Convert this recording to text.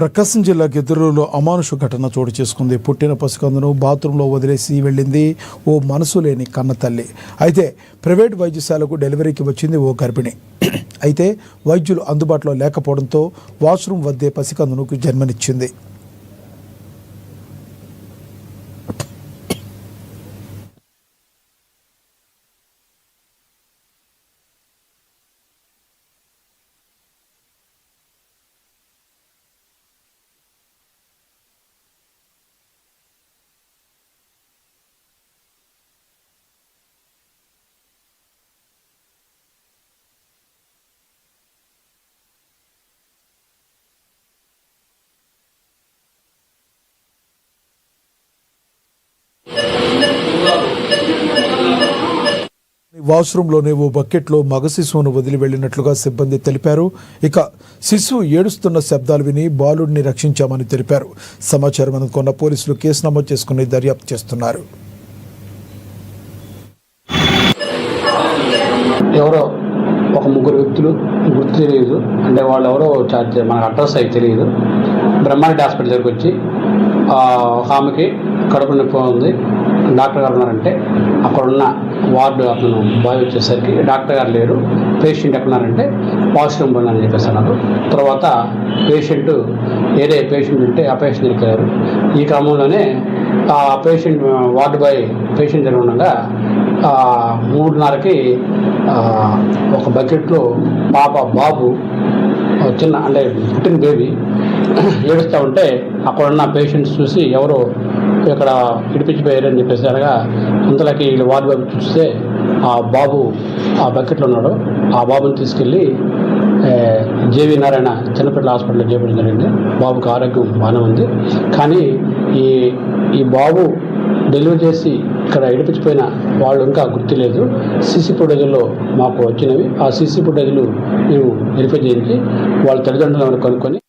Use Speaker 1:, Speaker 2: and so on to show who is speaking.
Speaker 1: ప్రకాశం జిల్లా గిద్దలూరులో అమానుష ఘటన చోటు చేసుకుంది. పుట్టిన పసికందును బాత్రూంలో వదిలేసి వెళ్ళింది ఓ మనసు లేని కన్న తల్లి. అయితే ప్రైవేట్ వైద్యశాలకు డెలివరీకి వచ్చింది ఓ గర్భిణి. అయితే వైద్యులు అందుబాటులో లేకపోవడంతో వాష్రూమ్ వద్దే పసికందునకు జన్మనిచ్చింది. వాష్రూమ్లోనే ఓ బకెట్లో మగ శిశువును వదిలి వెళ్లినట్లుగా సిబ్బంది తెలిపారు. ఇక శిశువు ఏడుస్తున్న శబ్దాలు విని బాలుడిని రక్షించామని తెలిపారు. సమాచారం అందుకున్న పోలీసులు కేసు నమోదు చేసుకుని దర్యాప్తు చేస్తున్నారు.
Speaker 2: ఎవరో ఒక ముగ్గురు వ్యక్తులు గుర్తు తెలియదు, అంటే వాళ్ళు ఎవరో మనకు అడ్రస్ అయితే తెలియదు. బ్రహ్మారెడ్డి హాస్పిటల్ దగ్గరికి వచ్చి ఒక ఆమెకి కడుపు నొప్పి ఉంది, డాక్టర్ గారు ఉన్నారంటే అక్కడున్న వార్డు అతను బాయ్ వచ్చేసరికి డాక్టర్ గారు లేరు, పేషెంట్ ఎక్కడున్నారంటే వాష్రూమ్ పోయినా అని చెప్పేసి అన్నారు. తర్వాత ఏదే పేషెంట్ ఉంటే ఆ పేషెంట్ వెళ్ళారు. ఈ క్రమంలోనే ఆ పేషెంట్ వార్డు బాయ్ పేషెంట్ దగ్గర ఉండగా 3:30కి ఒక బకెట్లో బాబు చిన్న అంటే పుట్టిన బేబీ ఏడుస్తూ ఉంటే అక్కడున్న పేషెంట్స్ చూసి ఎవరో ఇక్కడ ఇడిపించిపోయారని చెప్పేసి అనగా అంతలోకి వీళ్ళు వార్డు బాబు చూస్తే ఆ బాబు ఆ బకెట్లో ఉన్నాడు. ఆ బాబుని తీసుకెళ్ళి జేవి నారాయణ చిన్నపిల్లల హాస్పిటల్లో చేపట్టడం జరిగింది. బాబుకి ఆరోగ్యం బాగానే ఉంది. కానీ ఈ బాబు డెలివరీ చేసి ఇక్కడ ఇడిపించిపోయిన వాళ్ళు ఇంకా గుర్తు లేదు. సీసీ ఫుటేజ్లో మాకు వచ్చినవి. ఆ సీసీ ఫుటేజ్లు మేము వెరిఫై చేయించి వాళ్ళ తల్లిదండ్రులను కనుక్కొని